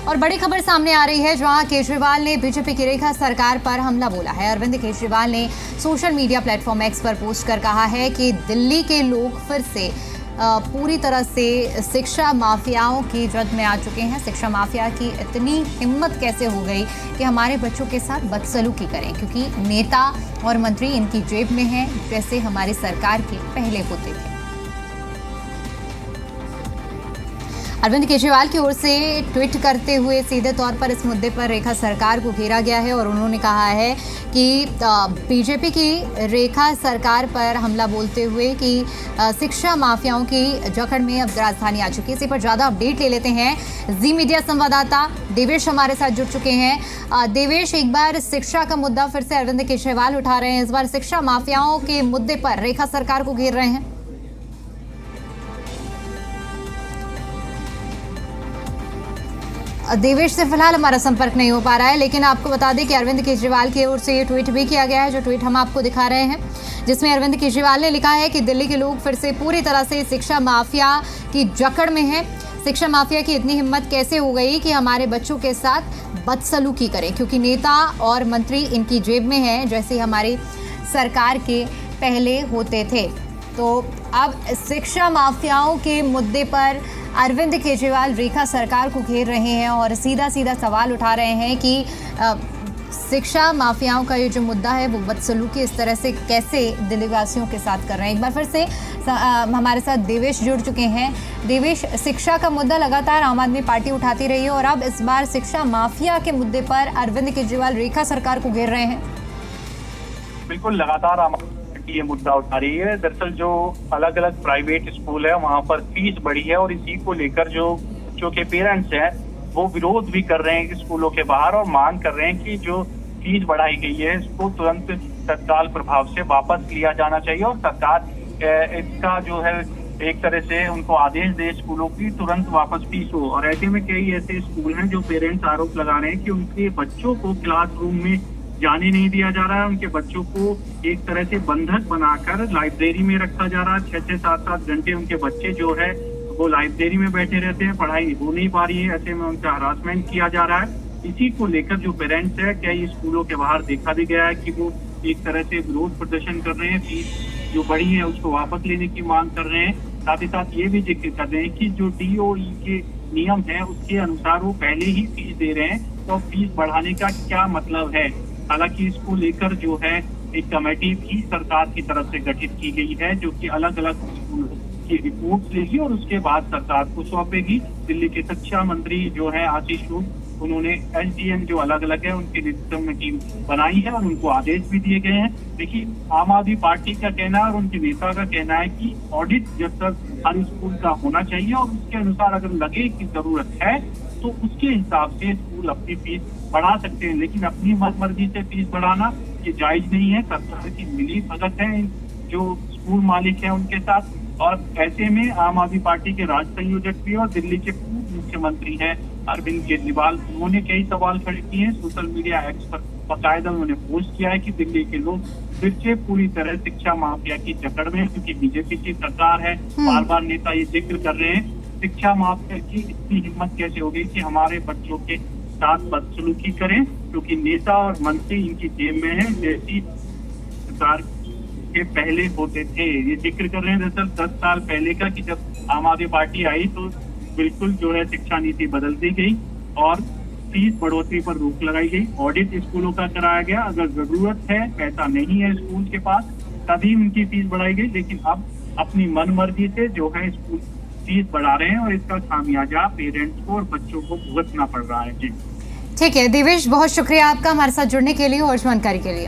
और बड़ी खबर सामने आ रही है जहां केजरीवाल ने बीजेपी की रेखा सरकार पर हमला बोला है। अरविंद केजरीवाल ने सोशल मीडिया प्लेटफॉर्म एक्स पर पोस्ट कर कहा है कि दिल्ली के लोग फिर से पूरी तरह से शिक्षा माफियाओं की जद में आ चुके हैं। शिक्षा माफिया की इतनी हिम्मत कैसे हो गई कि हमारे बच्चों के साथ बदसलूकी करें, क्योंकि नेता और मंत्री इनकी जेब में हैं, जैसे हमारी सरकार के पहले होते थे। अरविंद केजरीवाल की ओर से ट्वीट करते हुए सीधे तौर पर इस मुद्दे पर रेखा सरकार को घेरा गया है और उन्होंने कहा है कि बीजेपी की रेखा सरकार पर हमला बोलते हुए कि शिक्षा माफियाओं की जकड़ में अब राजधानी आ चुकी है। इसी पर ज़्यादा अपडेट ले लेते हैं। जी मीडिया संवाददाता देवेश हमारे साथ जुड़ चुके हैं। देवेश, एक बार शिक्षा का मुद्दा फिर से अरविंद केजरीवाल उठा रहे हैं, इस बार शिक्षा माफियाओं के मुद्दे पर रेखा सरकार को घेर रहे हैं। देवेश से फिलहाल हमारा संपर्क नहीं हो पा रहा है, लेकिन आपको बता दें कि अरविंद केजरीवाल की ओर से ये ट्वीट भी किया गया है, जो ट्वीट हम आपको दिखा रहे हैं, जिसमें अरविंद केजरीवाल ने लिखा है कि दिल्ली के लोग फिर से पूरी तरह से शिक्षा माफिया की जकड़ में हैं। शिक्षा माफिया की इतनी हिम्मत कैसे हो गई कि हमारे बच्चों के साथ बदसलूकी करें, क्योंकि नेता और मंत्री इनकी जेब में हैं, जैसे हमारी सरकार के पहले होते थे। तो अब शिक्षा माफियाओं के मुद्दे पर अरविंद केजरीवाल रेखा सरकार को घेर रहे हैं और सीधा सीधा सवाल उठा रहे हैं कि शिक्षा माफियाओं का ये जो मुद्दा है वो बदसलूकी इस तरह से कैसे दिल्लीवासियों के साथ कर रहे हैं। एक बार फिर से हमारे साथ देवेश जुड़ चुके हैं। देवेश, शिक्षा का मुद्दा लगातार आम आदमी पार्टी उठाती रही है और अब इस बार शिक्षा माफिया के मुद्दे पर अरविंद केजरीवाल रेखा सरकार को घेर रहे हैं। बिल्कुल, लगातार आम ये मुद्दा उठा रही है। दरअसल जो अलग अलग प्राइवेट स्कूल है वहाँ पर फीस बढ़ी है और इसी को लेकर जो बच्चों के पेरेंट्स हैं वो विरोध भी कर रहे हैं स्कूलों के बाहर और मांग कर रहे हैं कि जो फीस बढ़ाई गई है इसको तुरंत तत्काल प्रभाव से वापस लिया जाना चाहिए और सरकार इसका जो है एक तरह से उनको आदेश दे स्कूलों की तुरंत वापस फीस हो। और ऐसे में कई ऐसे स्कूल हैं जो पेरेंट्स आरोप लगा रहे हैं कि उनके बच्चों को क्लासरूम में जाने नहीं दिया जा रहा है, उनके बच्चों को एक तरह से बंधक बनाकर लाइब्रेरी में रखा जा रहा है। 6-6, 7-7 घंटे उनके बच्चे जो है वो लाइब्रेरी में बैठे रहते हैं, पढ़ाई हो नहीं पा रही है, ऐसे में उनका हरासमेंट किया जा रहा है। इसी को लेकर जो पेरेंट्स है कई स्कूलों के बाहर देखा भी गया है कि वो एक तरह से विरोध प्रदर्शन कर रहे हैं, फीस जो बढ़ी है उसको वापस लेने की मांग कर रहे हैं। साथ ही साथ ये भी जिक्र कर रहे हैं कि जो DOE के नियम है उसके अनुसार वो पहले ही फीस दे रहे हैं, तो फीस बढ़ाने का क्या मतलब है। हालांकि इसको लेकर जो है एक कमेटी भी सरकार की तरफ से गठित की गई है जो कि अलग अलग स्कूलों की रिपोर्ट लेगी और उसके बाद सरकार को सौंपेगी। दिल्ली के शिक्षा मंत्री जो है आशीष सूद, उन्होंने SDM जो अलग अलग है उनके नेतृत्व में टीम बनाई है और उनको आदेश भी दिए गए हैं। देखिए, आम आदमी पार्टी का कहना है और उनके नेता का कहना है कि ऑडिट जब तक हर स्कूल का होना चाहिए और उसके अनुसार अगर लगे कि जरूरत है तो उसके हिसाब से स्कूल अपनी फीस बढ़ा सकते हैं, लेकिन अपनी मनमर्जी से फीस बढ़ाना ये जायज नहीं है। सरकार की मिली भगत है जो स्कूल मालिक है उनके साथ। और ऐसे में आम आदमी पार्टी के राज्य संयोजक भी और दिल्ली के पूर्व मुख्यमंत्री हैं अरविंद केजरीवाल, उन्होंने कई सवाल खड़े किए हैं। सोशल मीडिया एक्स पर बाकायदा उन्होंने पोस्ट किया है कि दिल्ली के लोग फिर से पूरी तरह शिक्षा माफिया की जकड़ में, क्योंकि बीजेपी की सरकार है, बार बार नेता ये जिक्र कर रहे हैं शिक्षा माफिया की इतनी हिम्मत कैसे हो गई कि हमारे बच्चों के साथ बदसलूकी करें, क्योंकि नेता और मंत्री इनकी जेब में है, जैसी सरकार के पहले होते थे। ये जिक्र कर रहे हैं दरअसल 10 साल पहले का कि जब आम आदमी पार्टी आई तो बिल्कुल जो है शिक्षा नीति बदल दी गई और फीस बढ़ोतरी पर रोक लगाई गई, ऑडिट स्कूलों का कराया गया। अगर जरूरत है, पैसा नहीं है स्कूल के पास, तभी उनकी फीस बढ़ाई गई, लेकिन अब अपनी मनमर्जी से जो है स्कूल फीस बढ़ा रहे हैं और इसका खामियाजा पेरेंट्स को और बच्चों को भुगतना पड़ रहा है। जी ठीक है देवेश, बहुत शुक्रिया आपका हमारे साथ जुड़ने के लिए और जानकारी के लिए।